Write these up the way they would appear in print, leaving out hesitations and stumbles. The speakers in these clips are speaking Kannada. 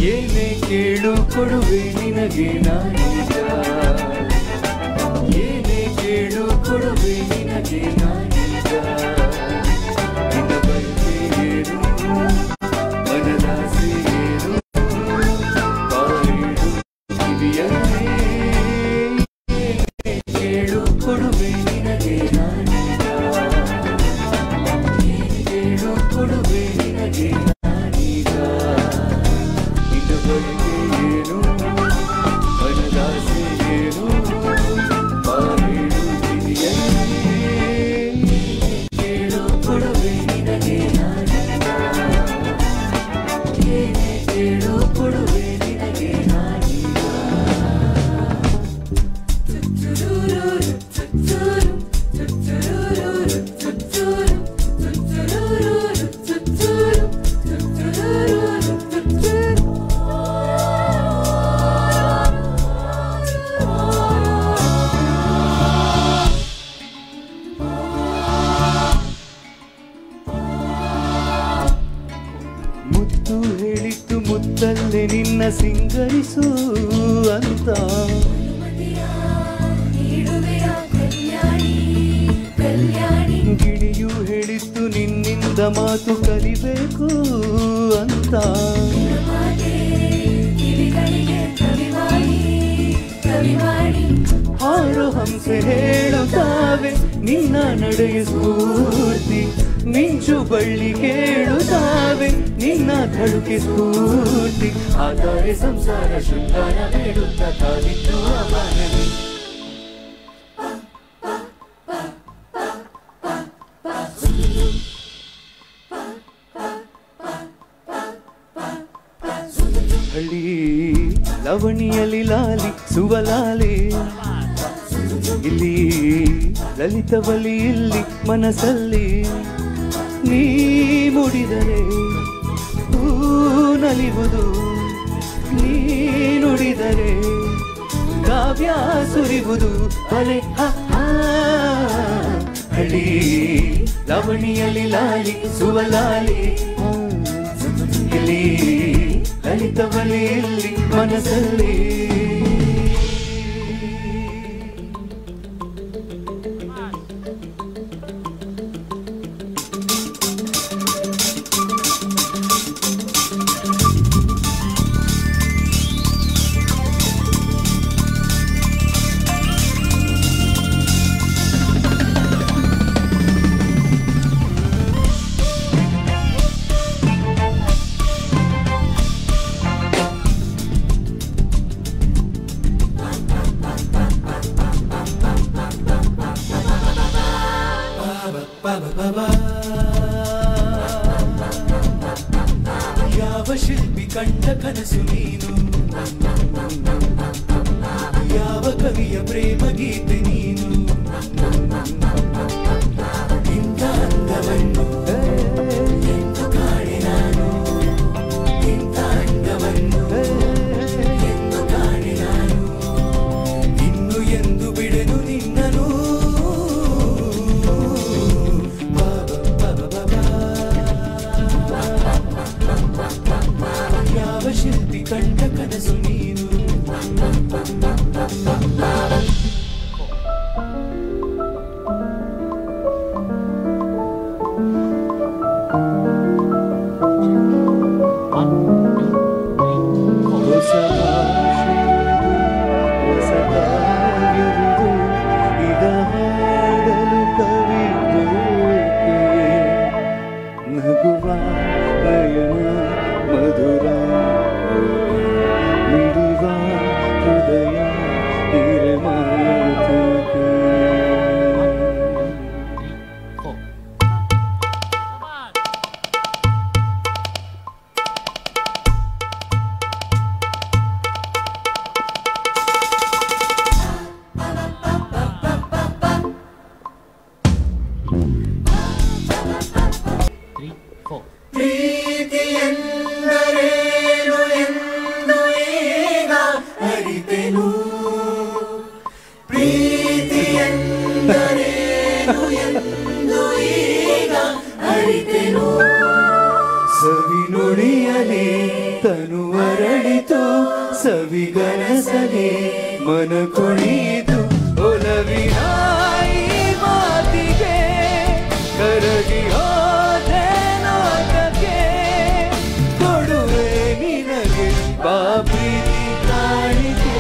ಏನೇ ಕೇಳು ಕೊಡುವೆ ನಿನಗೆ ನಾನೀಗ, ಏನೇ ಕೇಳು ಕೊಡುವೆ ನಿನಗೆ ನಾನೀಗ, ನಿನ್ನ ಬಗ್ಗೆ ಏನು ಮನದಾಸೆ ಏನು ಬಾಯಿಡು ಕಿವಿಯನ್ನೇ, ಏನೇ ಕೇಳು ಕೊಡುವೆ ನಿನಗೆ ನಾನೀಗ, ಏನೇ ಕೇಳು ಕೊಡುವೆ ನಿನಗೆ ನಾನೀಗ, ನಿನ್ನ ಬಗ್ಗೆ ಏನು ಮನದಾಸೆ ಏನು ಬಾಯಿಡು ಕಿವಿಯನ್ನೇ, ಕೇಳು ಕೊಡುವೆ ನಿನಗೆ ನಾನೀಗ, ಏನೇ ಕೇಳು ಕೊಡುವೆ ನಿನಗೆ ನಾನೀಗ. ಮುತ್ತು ಹೇಳಿತ್ತು ಮುತ್ತಲ್ಲೇ ನಿನ್ನ ಸಿಂಗರಿಸು ಅಂತ, ಗಿಣಿಯು ಹೇಳಿತ್ತು ನಿನ್ನಿಂದ ಮಾತು ಕಲಿಬೇಕು ಅಂತ, ಹಾರು ಹಂಸೆ ಹೇಳುತ್ತಾವೆ ನಿನ್ನ ನಡೆಯ ಸ್ಫೂರ್ತಿ, ಮಿಂಚು ಬಳ್ಳಿ ಕೇಳುತ್ತಾವೆ ನಿನ್ನ ತಳುಕೆ ಸ್ಫೂರ್ತಿ, ಆದರೆ ಸಂಸಾರ ಶೃಂಗಾರ ಬೇಡುತ್ತ ಕಾದಿತ್ತು ಅವನಲ್ಲಿ. ಹಳ್ಳಿ ಲವಣಿಯಲ್ಲಿ ಲಾಲಿ ಸುವಲಾಲಿ, ಇಲ್ಲಿ ಲಲಿತವಲಿ ಇಲ್ಲಿ ಮನಸ್ಸಲ್ಲಿ, ನೀ ಮುಡಿದರೆ ಹೂ ನಲಿವುದು, ನೀ ನುಡಿದರೆ ಕಾವ್ಯ ಸುರಿವುದು, ಅಲೆ ಹಳ್ಳಿ ಲವಣಿಯಲ್ಲಿ ಲಾಲಿ ಸುವಲಾಲಿ, ಇಲ್ಲಿ ಲಲಿತವಲಿ ಇಲ್ಲಿ ಮನಸ್ಸಲ್ಲಿ. ಯಾವ ಶಿಲ್ಪಿ ಕಂಡ ಕನಸು ನೀನು, ಯಾವ ಕವಿಯ ಪ್ರೇಮ ಗೀತೆ ನೀನು, ಇಂಥ ಅಂದವನ್ನು ಎಂದು ಕಾಣೆ ನಾನು, ಇಂಥ ಅಂದವನ್ನು ಎಂದು ಕಾಣೆ ನಾನು, ಇನ್ನು ಎಂದು ಬಿಡೆನು ನಿನ್ನನು. ಯಾವ ಶಿಲ್ಪಿ ಕಂಡ ಕನಸು ನೀನು. ಸವಿಗನಸಲೆ ತನು ಅರಳಿತು ಸವಿಗನಸಲೆ ಮನ ಕುಣಿಯಿತು ಒಲವಿನ ಈ ಮಾತಿಗೆ ಕರಗಿ ಹೋದೆ ನೋಟಕ್ಕೆ ಕೊಡುವೆ ನಿನಗೆ ಪ್ರೀತಿ ಕಾಣಿಕೆ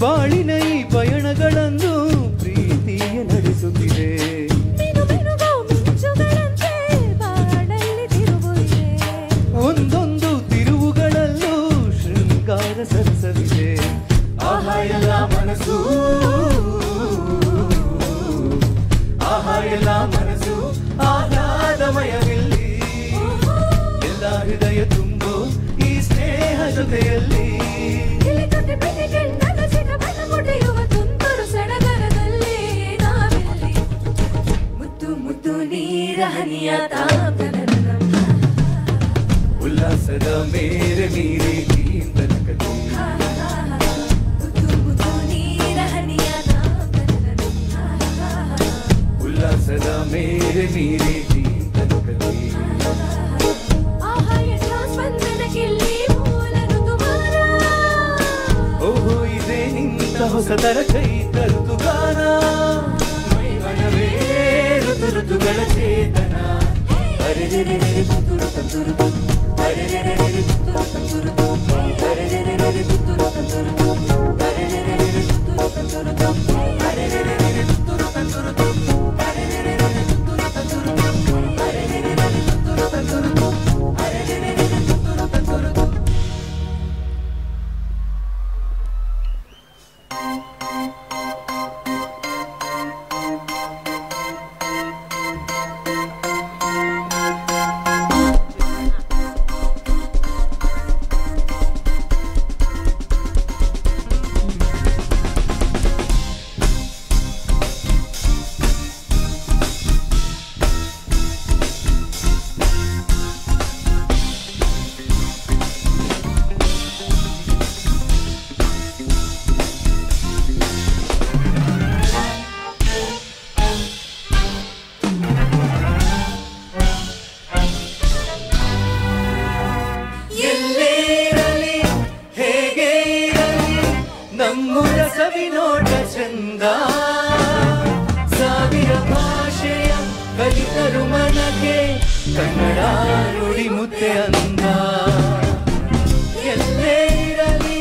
ಬಾಳಿನ ಈ ಪಯಣಗಳನ್ನು ಪ್ರೀತಿಯ ನಡೆಸುತ್ತಿದೆ ಒಂದೊಂದು ತಿರುವುಗಳಲ್ಲೂ ಶೃಂಗಾರ ಸರಸವಿದೆ ಆಹಾಯಲ ಮನಸ್ಸು ಆಹಾಯಲ ಮನಸ್ಸು ಆಹ್ಲಾದಮಯವಿಲ್ಲಿ ಎಲ್ಲ ಹೃದಯ ತುಂಬೋ ಈ ಸ್ನೇಹ ಜೊತೆಯಲ್ಲಿ ಉಲ್ಲಾಸದ ಮೇರೆ ನೀರಿ ನೀಂದನಕತಿ ಉಲ್ಲಾಸದ ಮೇರೆ ನೀರಿ ನೀಂದನಕತಿ ಓಹೋ ಇದೇ ನಿಂತ ಹೊಸದರ ಚೈತ ಋತುಗಾನ ಮೈಮನವೇ ಋತು ಋತುಗಳ ಚೇತನ ನಮ್ಮೂರ ಸವಿನೋಟ ಚಂದ ಸಾವಿರ ಭಾಷೆಯ ಕಲಿತರು ಮನಗೆ ಕನ್ನಡ ನುಡಿ ಮುತ್ತೆ ಅಂದ ಎಲ್ಲೇ ಇರಲಿ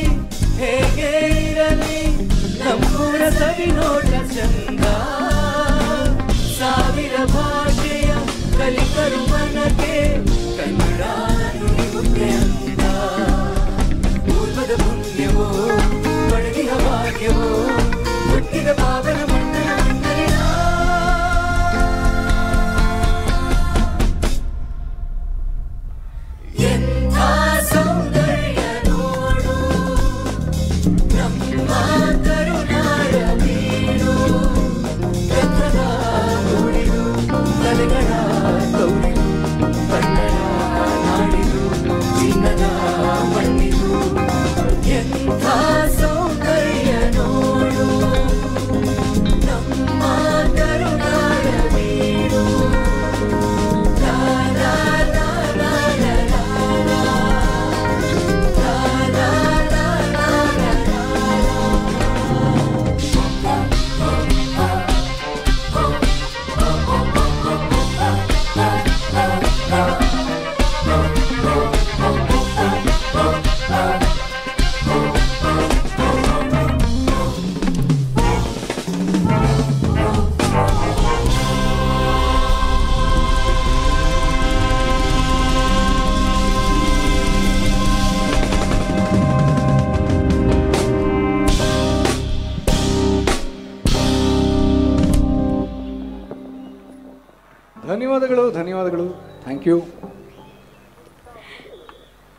ಹೇಗೆ ಇರಲಿ ನಮ್ಮೂರ ಸವಿನೋಟ ಚಂದ ಸಾವಿರ ಭಾಷೆಯ ಕಲಿತರು ಮನಗೆ ಕನ್ನಡ ನುಡಿ ಮುತ್ತೆ ಅಂದ ಪೂರ್ವದ ಪುಣ್ಯವೋ ಪಡೆದಿಹ ಭಾಗ್ಯವೋ ಹುಟ್ಟಿದ ಪಾವನ ಮಣ್ಣನ ಮಣ್ಣಲಿನ ಎಂಥ ಸೌಂದರ್ಯ ನೋಡು ನಮ್ಮ ಕರುನಾಡ ನೀಡು ಗಂಧದ ನುಡಿದು ತಲೆಗಳ ಗೌರಿದು ಕನ್ನಡ ಧನ್ಯವಾದಗಳು ಥ್ಯಾಂಕ್ ಯು.